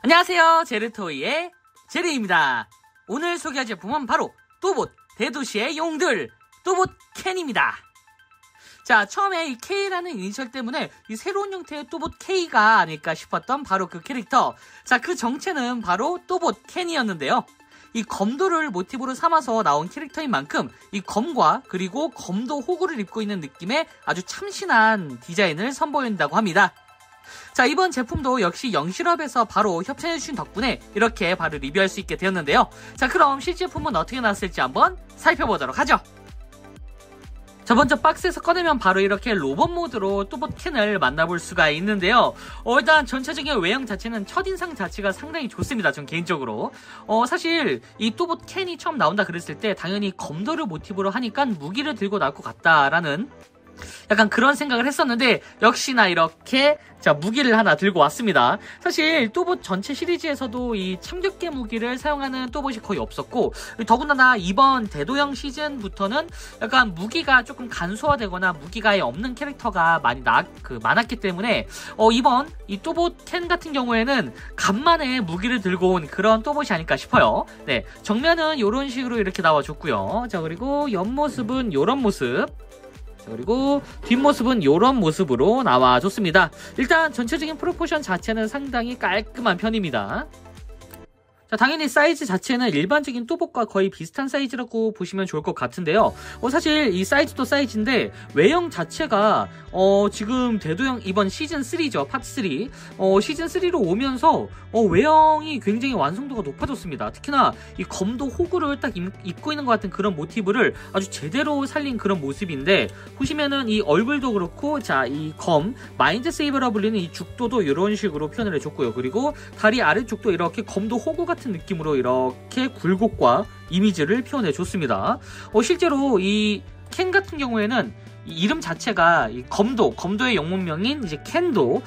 안녕하세요, 제르토이의 제르입니다. 오늘 소개할 제품은 바로 또봇 대도시의 용들 또봇 캔입니다. 자, 처음에 이 K라는 이니셜 때문에 이 새로운 형태의 또봇 K가 아닐까 싶었던 바로 그 캐릭터. 자, 그 정체는 바로 또봇 캔이었는데요. 이 검도를 모티브로 삼아서 나온 캐릭터인 만큼 이 검과 그리고 검도 호구를 입고 있는 느낌의 아주 참신한 디자인을 선보인다고 합니다. 자, 이번 제품도 역시 영실업에서 바로 협찬해주신 덕분에 이렇게 바로 리뷰할 수 있게 되었는데요. 자, 그럼 실제품은 어떻게 나왔을지 한번 살펴보도록 하죠. 자, 먼저 박스에서 꺼내면 바로 이렇게 로봇 모드로 또봇 캔을 만나볼 수가 있는데요. 일단 전체적인 외형 자체는 첫인상 자체가 상당히 좋습니다. 전 개인적으로. 사실 이 또봇 캔이 처음 나온다 그랬을 때 당연히 검도를 모티브로 하니까 무기를 들고 나올 것 같다라는 약간 그런 생각을 했었는데 역시나 이렇게 자 무기를 하나 들고 왔습니다. 사실 또봇 전체 시리즈에서도 이 참격계 무기를 사용하는 또봇이 거의 없었고 더군다나 이번 대도형 시즌부터는 약간 무기가 조금 간소화되거나 무기가 아예 없는 캐릭터가 많이 많았기 때문에 이번 이 또봇 캔 같은 경우에는 간만에 무기를 들고 온 그런 또봇이 아닐까 싶어요. 네, 정면은 이런 식으로 이렇게 나와줬고요. 자, 그리고 옆모습은 이런 모습. 그리고 뒷모습은 이런 모습으로 나와줬습니다. 일단 전체적인 프로포션 자체는 상당히 깔끔한 편입니다. 자, 당연히 사이즈 자체는 일반적인 또봇과 거의 비슷한 사이즈라고 보시면 좋을 것 같은데요. 사실 이 사이즈도 사이즈인데 외형 자체가 지금 대도형 이번 시즌3죠. 파트3 시즌3로 오면서 외형이 굉장히 완성도가 높아졌습니다. 특히나 이 검도 호구를 딱 입고 있는 것 같은 그런 모티브를 아주 제대로 살린 그런 모습인데 보시면은 이 얼굴도 그렇고 자, 이 검 마인드 세이버라 불리는 이 죽도도 이런 식으로 표현을 해줬고요. 그리고 다리 아래쪽도 이렇게 검도 호구 같은 느낌으로 이렇게 굴곡과 이미지를 표현해 줬습니다. 실제로 이 캔 같은 경우에는 이 이름 자체가 이 검도의 영문명인 이제 캔도.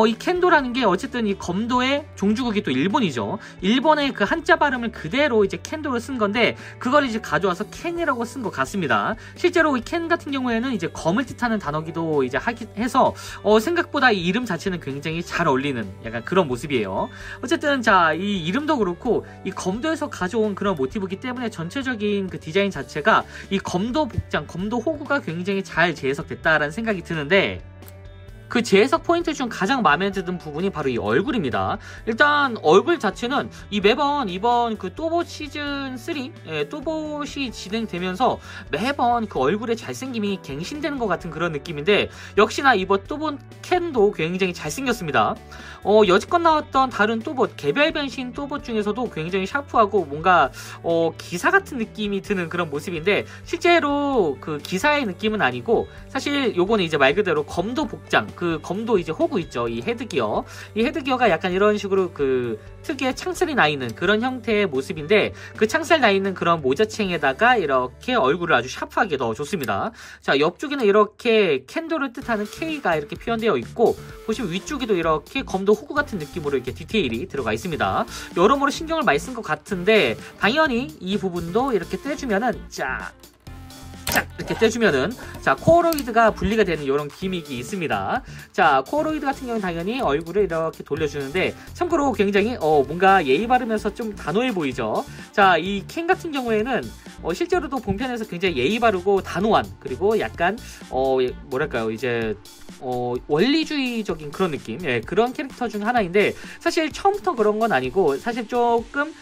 이 캔도라는 게 어쨌든 이 검도의 종주국이 또 일본이죠. 일본의 그 한자 발음을 그대로 이제 캔도로 쓴 건데 그걸 이제 가져와서 캔이라고 쓴 것 같습니다. 실제로 이 캔 같은 경우에는 이제 검을 뜻하는 단어기도 이제 해서 생각보다 이 이름 자체는 굉장히 잘 어울리는 약간 그런 모습이에요. 어쨌든 자, 이 이름도 그렇고 이 검도에서 가져온 그런 모티브이기 때문에 전체적인 그 디자인 자체가 이 검도 복장, 검도 호구가 굉장히 잘 재해석됐다라는 생각이 드는데 그 재해석 포인트 중 가장 마음에 드는 부분이 바로 이 얼굴입니다. 일단 얼굴 자체는 매번 이번 그 또봇 시즌3 또봇이 진행되면서 매번 그 얼굴의 잘생김이 갱신되는 것 같은 그런 느낌인데 역시나 이번 또봇 캔도 굉장히 잘생겼습니다. 여지껏 나왔던 다른 또봇 개별 변신 또봇 중에서도 굉장히 샤프하고 뭔가 기사 같은 느낌이 드는 그런 모습인데 실제로 그 기사의 느낌은 아니고 사실 요거는 이제 말 그대로 검도 복장 그 검도 이제 호구 있죠. 이 헤드기어. 이 헤드기어가 약간 이런 식으로 그 특유의 창살이 나 있는 그런 형태의 모습인데 그 창살 나 있는 그런 모자챙에다가 이렇게 얼굴을 아주 샤프하게 넣어줬습니다. 자, 옆쪽에는 이렇게 캔도를 뜻하는 K가 이렇게 표현되어 있고 보시면 위쪽에도 이렇게 검도 호구 같은 느낌으로 이렇게 디테일이 들어가 있습니다. 여러모로 신경을 많이 쓴 것 같은데 당연히 이 부분도 이렇게 떼주면은 자 이렇게 떼주면은 자 코어로이드가 분리가 되는 이런 기믹이 있습니다. 자, 코어로이드 같은 경우는 당연히 얼굴을 이렇게 돌려주는데 참고로 굉장히 뭔가 예의 바르면서 좀 단호해 보이죠. 자, 이 캔 같은 경우에는 실제로도 본편에서 굉장히 예의 바르고 단호한 그리고 약간 뭐랄까요 이제 원리주의적인 그런 느낌 그런 캐릭터 중 하나인데 사실 처음부터 그런 건 아니고 사실 조금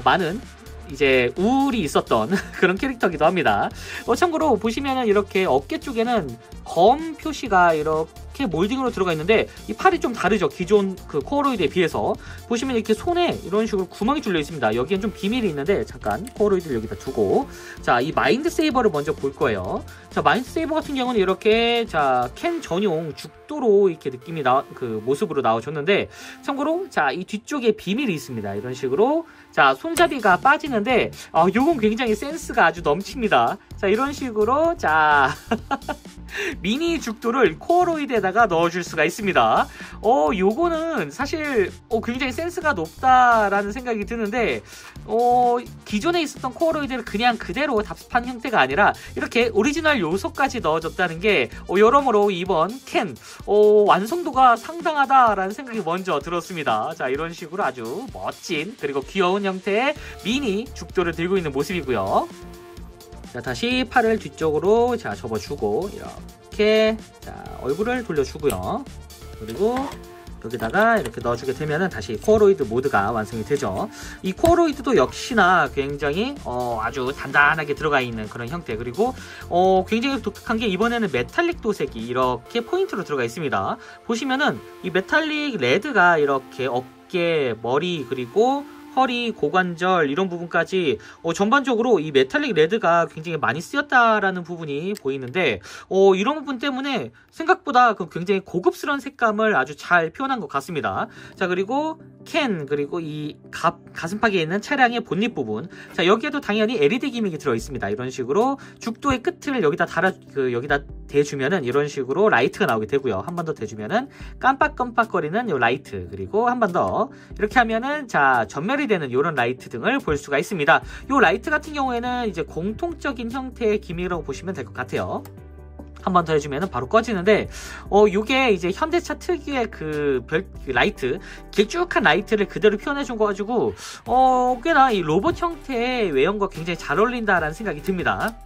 많은 이제 우울이 있었던 그런 캐릭터기도 합니다. 참고로 보시면은 이렇게 어깨 쪽에는 검 표시가 이렇게 몰딩으로 들어가 있는데 이 팔이 좀 다르죠. 기존 그 코어로이드에 비해서. 보시면 이렇게 손에 이런 식으로 구멍이 뚫려 있습니다. 여기엔 좀 비밀이 있는데 잠깐 코어로이드를 여기다 두고 자, 이 마인드 세이버를 먼저 볼 거예요. 자, 마인드 세이버 같은 경우는 이렇게 자, 캔 전용 죽도로 이렇게 느낌이 그 모습으로 나와줬는데 참고로 자, 이 뒤쪽에 비밀이 있습니다. 이런 식으로 자, 손잡이가 빠지는데 요건 굉장히 센스가 아주 넘칩니다. 자, 이런 식으로 자 미니 죽도를 코어로이드에다가 넣어줄 수가 있습니다. 요거는 사실 굉장히 센스가 높다라는 생각이 드는데 기존에 있었던 코어로이드를 그냥 그대로 답습한 형태가 아니라 이렇게 오리지널 요소까지 넣어줬다는 게 여러모로 이번 캔 완성도가 상당하다라는 생각이 먼저 들었습니다. 자, 이런 식으로 아주 멋진 그리고 귀여운 형태의 미니 죽도를 들고 있는 모습이고요. 자, 다시 팔을 뒤쪽으로 자 접어주고 이렇게 자 얼굴을 돌려주고요. 그리고 여기다가 이렇게 넣어주게 되면은 다시 코어로이드 모드가 완성이 되죠. 이 코어로이드도 역시나 굉장히 아주 단단하게 들어가 있는 그런 형태, 그리고 굉장히 독특한 게 이번에는 메탈릭 도색이 이렇게 포인트로 들어가 있습니다. 보시면은 이 메탈릭 레드가 이렇게 어깨, 머리, 그리고 허리, 고관절 이런 부분까지 전반적으로 이 메탈릭 레드가 굉장히 많이 쓰였다라는 부분이 보이는데 이런 부분 때문에 생각보다 굉장히 고급스러운 색감을 아주 잘 표현한 것 같습니다. 자, 그리고 그리고 이 가슴팍에 있는 차량의 본닛 부분, 자 여기에도 당연히 LED 기믹이 들어 있습니다. 이런 식으로 죽도의 끝을 여기다 여기다 대주면은 이런 식으로 라이트가 나오게 되고요. 한 번 더 대주면은 깜빡깜빡거리는 요 라이트, 그리고 한 번 더 이렇게 하면은 자 전멸이 되는 이런 라이트 등을 볼 수가 있습니다. 요 라이트 같은 경우에는 이제 공통적인 형태의 기믹이라고 보시면 될 것 같아요. 한 번 더 해주면 바로 꺼지는데 요게 이제 현대차 특유의 그 라이트, 길쭉한 라이트를 그대로 표현해 준 거 가지고 꽤나 이 로봇 형태의 외형과 굉장히 잘 어울린다라는 생각이 듭니다.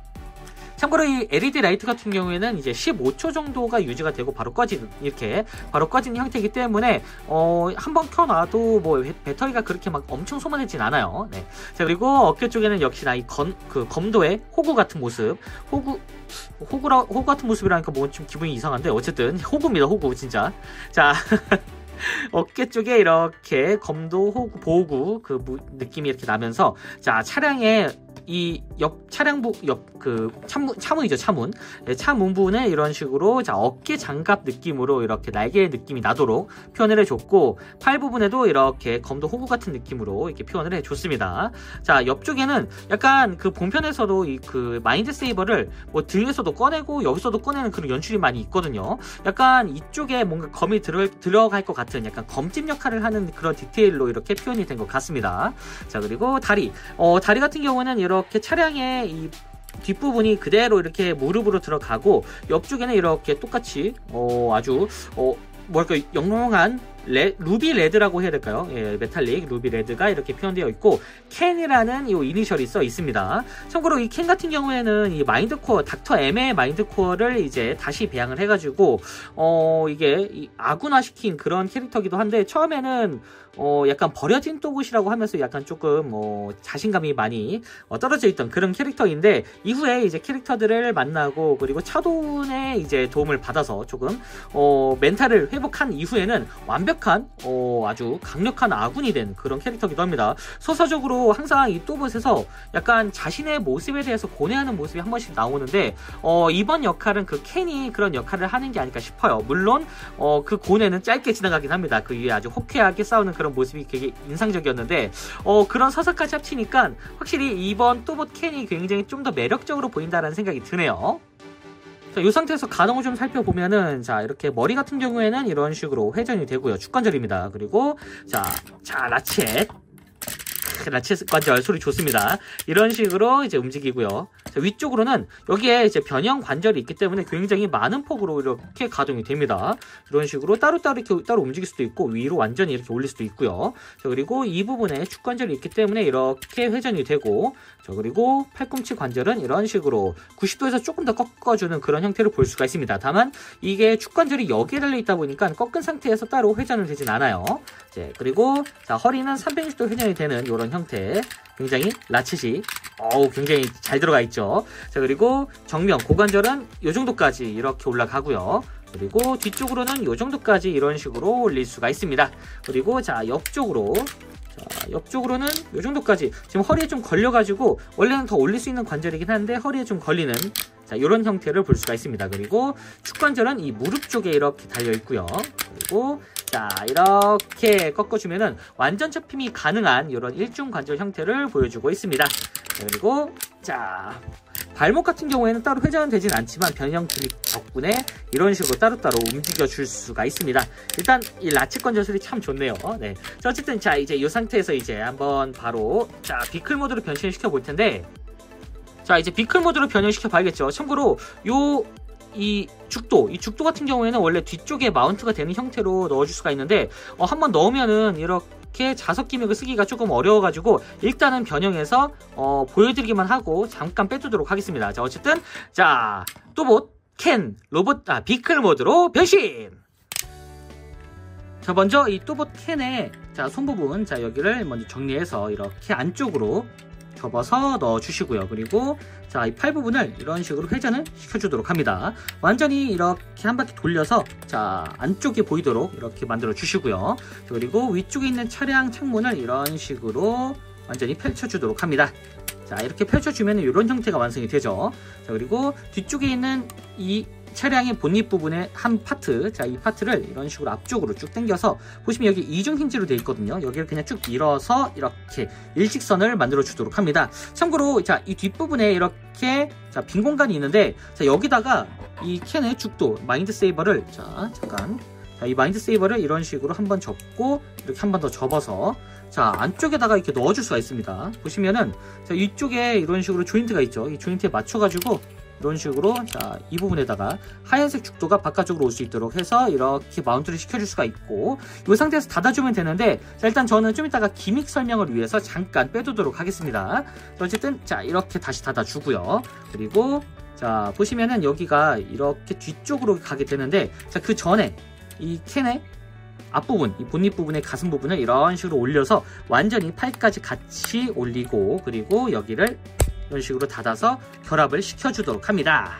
참고로 이 LED 라이트 같은 경우에는 이제 15초 정도가 유지가 되고 바로 이렇게 바로 꺼지는 형태이기 때문에 한번 켜놔도 뭐 배터리가 그렇게 막 엄청 소모되진 않아요. 네. 자, 그리고 어깨 쪽에는 역시나 이 검도의 호구 같은 모습, 호구 같은 모습이라니까 뭐 좀 기분이 이상한데 어쨌든 호구입니다. 호구 진짜. 자. 어깨 쪽에 이렇게 검도 호구, 보호구 느낌이 이렇게 나면서 자 차량에 이 차량부 차문이죠. 차문. 네, 차문 부분에 이런 식으로 자 어깨 장갑 느낌으로 이렇게 날개 느낌이 나도록 표현을 해줬고, 팔 부분에도 이렇게 검도 호구 같은 느낌으로 이렇게 표현을 해줬습니다. 자, 옆쪽에는 약간 본편에서도 이 마인드 세이버를 뭐 등에서도 꺼내고 여기서도 꺼내는 그런 연출이 많이 있거든요. 약간 이쪽에 뭔가 검이 들어갈 것 같은 약간 검집 역할을 하는 그런 디테일로 이렇게 표현이 된 것 같습니다. 자, 그리고 다리 같은 경우는 이렇게 차량의 이 뒷부분이 그대로 이렇게 무릎으로 들어가고, 옆쪽에는 이렇게 똑같이 아주 뭐랄까 영롱한 루비 레드라고 해야 될까요? 예, 메탈릭 루비 레드가 이렇게 표현되어 있고, 캔이라는 이 이니셜이 써 있습니다. 참고로 이 캔 같은 경우에는 이 마인드코어, 닥터 M의 마인드코어를 이제 다시 배양을 해가지고 이게 아군화시킨 그런 캐릭터기도 한데, 처음에는 약간 버려진 또봇이라고 하면서 약간 조금 자신감이 많이 떨어져 있던 그런 캐릭터인데, 이후에 이제 캐릭터들을 만나고 그리고 차돈의 이제 도움을 받아서 조금 멘탈을 회복한 이후에는 완벽한 아주 강력한 아군이 된 그런 캐릭터기도 합니다. 서사적으로 항상 이 또봇에서 약간 자신의 모습에 대해서 고뇌하는 모습이 한 번씩 나오는데 이번 역할은 캔이 그런 역할을 하는 게 아닐까 싶어요. 물론 그 고뇌는 짧게 지나가긴 합니다. 그 위에 아주 호쾌하게 싸우는 그런 모습이 되게 인상적이었는데 그런 서사까지 합치니까 확실히 이번 또봇 캔이 굉장히 좀 더 매력적으로 보인다는 생각이 드네요. 자, 이 상태에서 가동을 좀 살펴보면은, 자, 이렇게 머리 같은 경우에는 이런 식으로 회전이 되고요. 축관절입니다. 그리고, 자, 라쳇 관절 소리 좋습니다. 이런 식으로 이제 움직이고요. 자, 위쪽으로는 여기에 이제 변형 관절이 있기 때문에 굉장히 많은 폭으로 이렇게 가동이 됩니다. 이런 식으로 따로따로 이렇게 따로 움직일 수도 있고, 위로 완전히 이렇게 올릴 수도 있고요. 자, 그리고 이 부분에 축관절이 있기 때문에 이렇게 회전이 되고, 자, 그리고 팔꿈치 관절은 이런 식으로 90도에서 조금 더 꺾어주는 그런 형태를 볼 수가 있습니다. 다만 이게 축관절이 여기에 달려있다 보니까 꺾은 상태에서 따로 회전을 되진 않아요. 네, 그리고 자, 허리는 360도 회전이 되는 이런 형태, 굉장히 라쳇이 굉장히 잘 들어가 있죠. 자, 그리고 정면 고관절은 이 정도까지 이렇게 올라가고요. 그리고 뒤쪽으로는 이 정도까지 이런 식으로 올릴 수가 있습니다. 그리고 자, 옆쪽으로는 이 정도까지, 지금 허리에 좀 걸려가지고 원래는 더 올릴 수 있는 관절이긴 한데 허리에 좀 걸리는 자, 이런 형태를 볼 수가 있습니다. 그리고 축관절은 이 무릎 쪽에 이렇게 달려 있고요. 그리고 자, 이렇게 꺾어주면은 완전 접힘이 가능한 이런 일중 관절 형태를 보여주고 있습니다. 그리고 자, 발목 같은 경우에는 따로 회전은 되진 않지만 변형 기믹 덕분에 이런 식으로 따로따로 움직여 줄 수가 있습니다. 일단 이 라치권 전술이 참 좋네요. 네. 자, 어쨌든 자 이제 이 상태에서 이제 한번 바로 자 비클 모드로 변신시켜 볼 텐데, 자 이제 비클 모드로 변형시켜 봐야겠죠. 참고로 이 죽도 같은 경우에는 원래 뒤쪽에 마운트가 되는 형태로 넣어줄 수가 있는데 한번 넣으면은 이렇게 자석 기믹을 쓰기가 조금 어려워가지고 일단은 변형해서 보여드리기만 하고 잠깐 빼두도록 하겠습니다. 자 어쨌든 자 또봇 캔 로봇 비클 모드로 변신. 자 먼저 이 또봇 캔의 자 손부분 자 여기를 먼저 정리해서 이렇게 안쪽으로 접어서 넣어주시고요. 그리고 자, 이 팔 부분을 이런 식으로 회전을 시켜주도록 합니다. 완전히 이렇게 한 바퀴 돌려서 자 안쪽에 보이도록 이렇게 만들어 주시고요. 그리고 위쪽에 있는 차량 창문을 이런 식으로 완전히 펼쳐주도록 합니다. 자 이렇게 펼쳐주면 이런 형태가 완성이 되죠. 자 그리고 뒤쪽에 있는 이 차량의 본닛 부분의 한 파트, 자 이 파트를 이런 식으로 앞쪽으로 쭉 당겨서 보시면 여기 이중 힌지로 되어 있거든요. 여기를 그냥 쭉 밀어서 이렇게 일직선을 만들어 주도록 합니다. 참고로 자 이 뒷부분에 이렇게 자 빈 공간이 있는데 자 여기다가 이 캔의 죽도 마인드 세이버를 자 잠깐 자 이 마인드 세이버를 이런 식으로 한번 접고 이렇게 한 번 더 접어서 자 안쪽에다가 이렇게 넣어줄 수가 있습니다. 보시면은 자 이쪽에 이런 식으로 조인트가 있죠. 이 조인트에 맞춰가지고 이런 식으로 자 이 부분에다가 하얀색 죽도가 바깥쪽으로 올 수 있도록 해서 이렇게 마운트를 시켜줄 수가 있고 이 상태에서 닫아주면 되는데 자 일단 저는 좀 이따가 기믹 설명을 위해서 잠깐 빼두도록 하겠습니다. 자, 어쨌든 자 이렇게 다시 닫아주고요. 그리고 자 보시면은 여기가 이렇게 뒤쪽으로 가게 되는데 자 그 전에 이 캔의 앞부분, 이 본닛 부분의 가슴 부분을 이런 식으로 올려서 완전히 팔까지 같이 올리고 그리고 여기를 이런 식으로 닫아서 결합을 시켜주도록 합니다.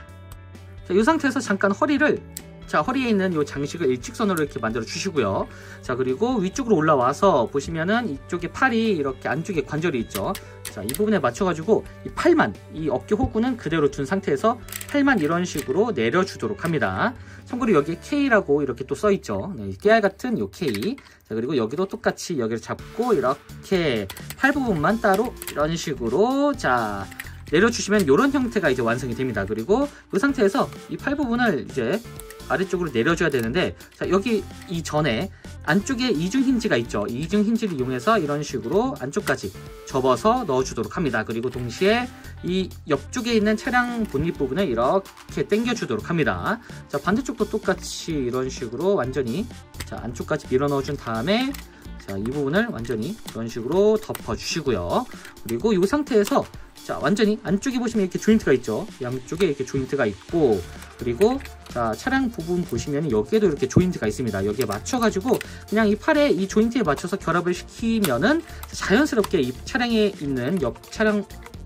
자, 이 상태에서 잠깐 허리를 자 허리에 있는 이 장식을 일직선으로 이렇게 만들어 주시고요. 자 그리고 위쪽으로 올라와서 보시면은 이쪽에 팔이 이렇게 안쪽에 관절이 있죠. 자 이 부분에 맞춰가지고 이 팔만 이 어깨 호구는 그대로 둔 상태에서 팔만 이런 식으로 내려주도록 합니다. 참고로 여기에 K라고 이렇게 또 써있죠. 네, 깨알 같은 요 K. 자 그리고 여기도 똑같이 여기를 잡고 이렇게 팔 부분만 따로 이런 식으로 자 내려주시면 이런 형태가 이제 완성이 됩니다. 그리고 이 상태에서 이 팔 부분을 이제 아래쪽으로 내려줘야 되는데 자 여기 이전에 안쪽에 이중 힌지가 있죠. 이 이중 힌지를 이용해서 이런 식으로 안쪽까지 접어서 넣어주도록 합니다. 그리고 동시에 이 옆쪽에 있는 차량 본닛 부분을 이렇게 당겨주도록 합니다. 자 반대쪽도 똑같이 이런 식으로 완전히 자 안쪽까지 밀어 넣어준 다음에 자 이 부분을 완전히 이런 식으로 덮어주시고요. 그리고 이 상태에서 자 완전히 안쪽에 보시면 이렇게 조인트가 있죠. 양쪽에 이렇게 조인트가 있고 그리고 자 차량 부분 보시면 여기에도 이렇게 조인트가 있습니다. 여기에 맞춰가지고 그냥 이 팔에 이 조인트에 맞춰서 결합을 시키면은 자연스럽게 이 차량에 있는 옆 차량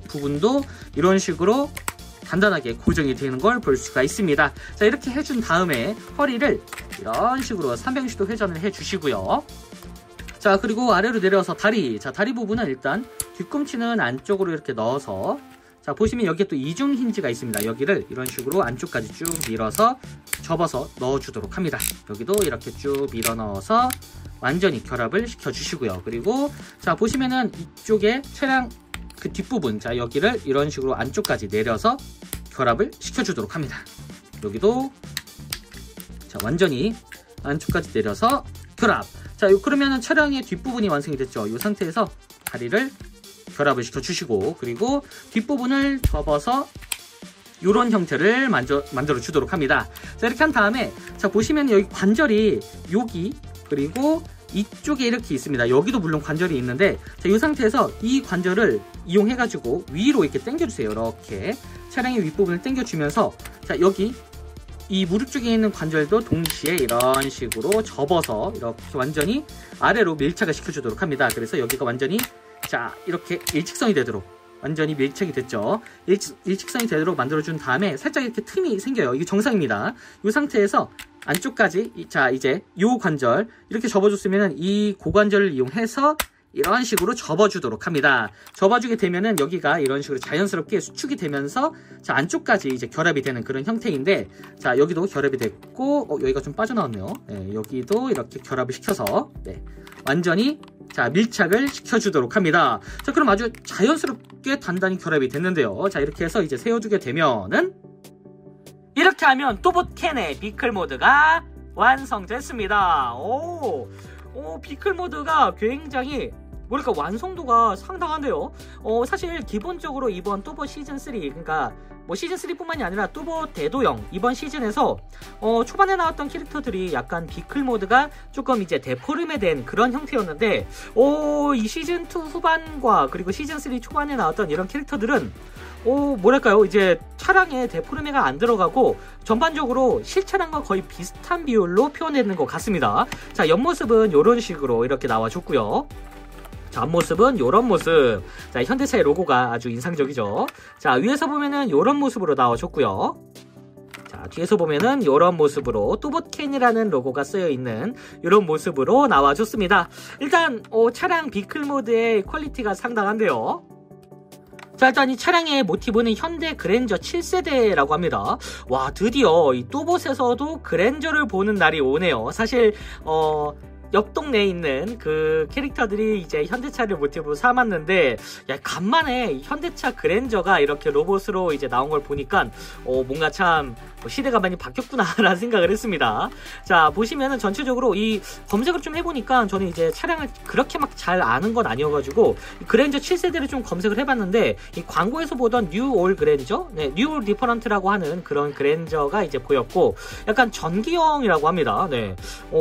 부분도 이런 식으로 간단하게 고정이 되는 걸 볼 수가 있습니다. 자 이렇게 해준 다음에 허리를 이런 식으로 360도 회전을 해주시고요. 자 그리고 아래로 내려서 다리 자 다리 부분은 일단 뒤꿈치는 안쪽으로 이렇게 넣어서 자 보시면 여기에 또 이중 힌지가 있습니다. 여기를 이런 식으로 안쪽까지 쭉 밀어서 접어서 넣어주도록 합니다. 여기도 이렇게 쭉 밀어 넣어서 완전히 결합을 시켜 주시고요. 그리고 자 보시면은 이쪽에 차량 그 뒷부분 자 여기를 이런 식으로 안쪽까지 내려서 결합을 시켜 주도록 합니다. 여기도 자 완전히 안쪽까지 내려서 결합. 자 그러면은 차량의 뒷부분이 완성이 됐죠. 이 상태에서 다리를 결합을 시켜 주시고 그리고 뒷부분을 접어서 이런 형태를 만들어 주도록 합니다. 자 이렇게 한 다음에 자 보시면 여기 관절이 여기 그리고 이쪽에 이렇게 있습니다. 여기도 물론 관절이 있는데 자 이 상태에서 이 관절을 이용해 가지고 위로 이렇게 당겨 주세요. 이렇게 차량의 윗부분을 당겨 주면서 자 여기 이 무릎 쪽에 있는 관절도 동시에 이런 식으로 접어서 이렇게 완전히 아래로 밀착을 시켜주도록 합니다. 그래서 여기가 완전히 자 이렇게 일직선이 되도록 완전히 밀착이 됐죠. 일직선이 되도록 만들어준 다음에 살짝 이렇게 틈이 생겨요. 이게 정상입니다. 이 상태에서 안쪽까지 자 이제 이 관절 이렇게 접어줬으면 이 고관절을 이용해서 이런 식으로 접어주도록 합니다. 접어주게 되면은 여기가 이런 식으로 자연스럽게 수축이 되면서 자 안쪽까지 이제 결합이 되는 그런 형태인데 자 여기도 결합이 됐고 여기가 좀 빠져나왔네요. 네, 여기도 이렇게 결합을 시켜서 네, 완전히 자, 밀착을 시켜주도록 합니다. 자, 그럼 아주 자연스럽게 단단히 결합이 됐는데요. 자, 이렇게 해서 이제 세워주게 되면은 이렇게 하면 또봇 캔의 비클 모드가 완성됐습니다. 비클 모드가 굉장히 뭐랄까 완성도가 상당한데요. 사실 기본적으로 이번 또봇 시즌3 그러니까 뭐 시즌3뿐만이 아니라 또봇 대도영 이번 시즌에서 초반에 나왔던 캐릭터들이 약간 비클 모드가 조금 이제 데포름에 된 그런 형태였는데 이 시즌2 후반과 그리고 시즌3 초반에 나왔던 이런 캐릭터들은 뭐랄까요 이제 차량에 데포르메가 안 들어가고 전반적으로 실차량과 거의 비슷한 비율로 표현되는 것 같습니다. 자, 옆모습은 이런 식으로 이렇게 나와줬고요. 자, 앞모습은 이런 모습. 자, 현대차의 로고가 아주 인상적이죠. 자, 위에서 보면은 이런 모습으로 나와줬고요. 자, 뒤에서 보면은 이런 모습으로 또봇캔이라는 로고가 쓰여있는 이런 모습으로 나와줬습니다. 일단 차량 비클 모드의 퀄리티가 상당한데요. 자, 일단 이 차량의 모티브는 현대 그랜저 7세대라고 합니다. 와, 드디어 이 또봇에서도 그랜저를 보는 날이 오네요. 사실 옆 동네에 있는 그 캐릭터들이 이제 현대차를 모티브로 삼았는데, 야, 간만에 현대차 그랜저가 이렇게 로봇으로 이제 나온 걸 보니까 뭔가 참 시대가 많이 바뀌었구나 라는 생각을 했습니다. 자, 보시면은 전체적으로 이 검색을 좀 해보니까 저는 이제 차량을 그렇게 막 잘 아는 건 아니어가지고 그랜저 7세대를 좀 검색을 해봤는데, 이 광고에서 보던 뉴 올 그랜저, 네, 뉴 올 디퍼런트라고 하는 그런 그랜저가 이제 보였고, 약간 전기형이라고 합니다. 네,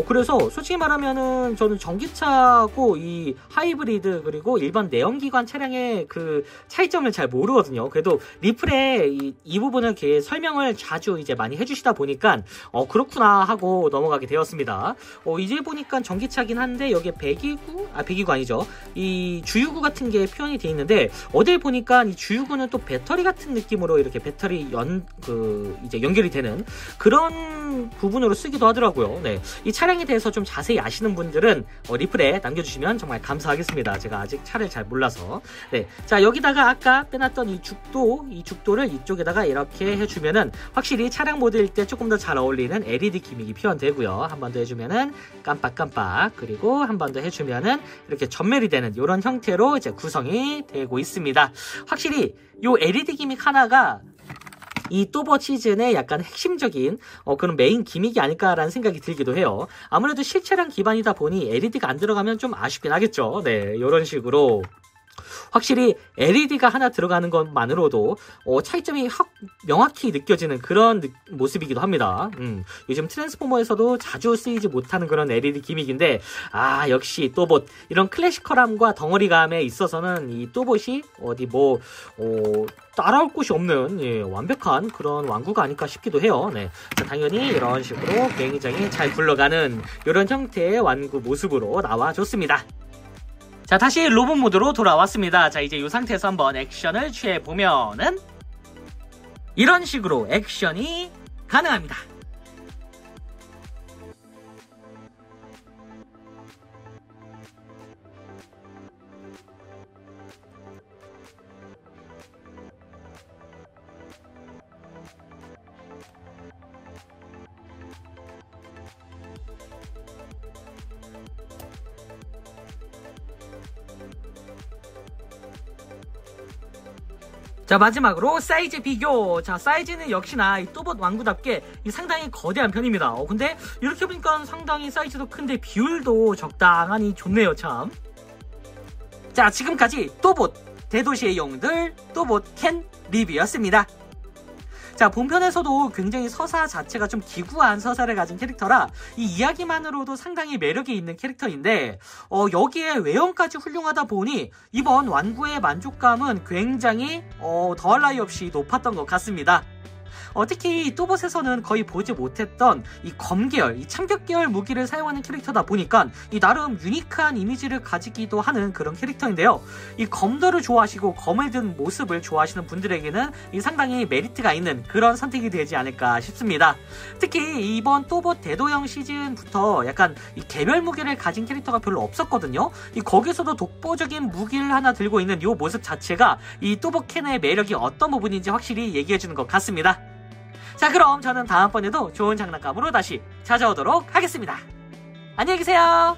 그래서 솔직히 말하면은 저는 전기차고 이 하이브리드 그리고 일반 내연기관 차량의 그 차이점을 잘 모르거든요. 그래도 리플에 이 부분을 이렇게 설명을 자주 이제 많이 해주시다 보니까 그렇구나 하고 넘어가게 되었습니다. 이제 보니까 전기차긴 한데 여기에 배기구 아니죠. 이 주유구 같은 게 표현이 되어 있는데, 어딜 보니까 이 주유구는 또 배터리 같은 느낌으로 이렇게 배터리 이제 연결이 되는 그런 부분으로 쓰기도 하더라고요. 네, 이 차량에 대해서 좀 자세히 아시는 분들은 리플에 남겨주시면 정말 감사하겠습니다. 제가 아직 차를 잘 몰라서. 네, 자, 여기다가 아까 빼놨던 이 죽도를 이쪽에다가 이렇게 해주면은 확실히 차량 모드일 때 조금 더 잘 어울리는 LED 기믹이 표현되고요. 한 번 더 해주면은 깜빡깜빡, 그리고 한 번 더 해주면은 이렇게 전멸이 되는 이런 형태로 이제 구성이 되고 있습니다. 확실히 이 LED 기믹 하나가 이 또봇 시즌의 약간 핵심적인 그런 메인 기믹이 아닐까라는 생각이 들기도 해요. 아무래도 실차량 기반이다 보니 LED가 안 들어가면 좀 아쉽긴 하겠죠. 네, 이런 식으로 확실히 LED가 하나 들어가는 것만으로도 차이점이 확 명확히 느껴지는 그런 모습이기도 합니다. 요즘 트랜스포머에서도 자주 쓰이지 못하는 그런 LED 기믹인데, 역시 또봇 이런 클래시컬함과 덩어리감에 있어서는 이 또봇이 어디 따라올 곳이 없는 완벽한 그런 완구가 아닐까 싶기도 해요. 네, 자, 당연히 이런 식으로 굉장히 잘 굴러가는 이런 형태의 완구 모습으로 나와줬습니다. 자, 다시 로봇 모드로 돌아왔습니다. 자, 이제 이 상태에서 한번 액션을 취해보면은 이런 식으로 액션이 가능합니다. 자, 마지막으로 사이즈 비교. 자, 사이즈는 역시나 이 또봇 완구답게 상당히 거대한 편입니다. 근데 이렇게 보니까 상당히 사이즈도 큰데 비율도 적당하니 좋네요, 참. 자, 지금까지 또봇 대도시의 영웅들 또봇 캔 리뷰였습니다. 자, 본편에서도 굉장히 서사 자체가 좀 기구한 서사를 가진 캐릭터라 이 이야기만으로도 상당히 매력이 있는 캐릭터인데, 여기에 외형까지 훌륭하다 보니 이번 완구의 만족감은 굉장히 더할 나위 없이 높았던 것 같습니다. 특히 이 또봇에서는 거의 보지 못했던 이 검계열, 이 참격계열 무기를 사용하는 캐릭터다 보니까 이 나름 유니크한 이미지를 가지기도 하는 그런 캐릭터인데요. 이 검더를 좋아하시고 검을 든 모습을 좋아하시는 분들에게는 이 상당히 메리트가 있는 그런 선택이 되지 않을까 싶습니다. 특히 이번 또봇 대도영 시즌부터 약간 이 개별 무기를 가진 캐릭터가 별로 없었거든요. 거기서도 독보적인 무기를 하나 들고 있는 이 모습 자체가 이 또봇 캔의 매력이 어떤 부분인지 확실히 얘기해주는 것 같습니다. 자, 그럼 저는 다음번에도 좋은 장난감으로 다시 찾아오도록 하겠습니다. 안녕히 계세요.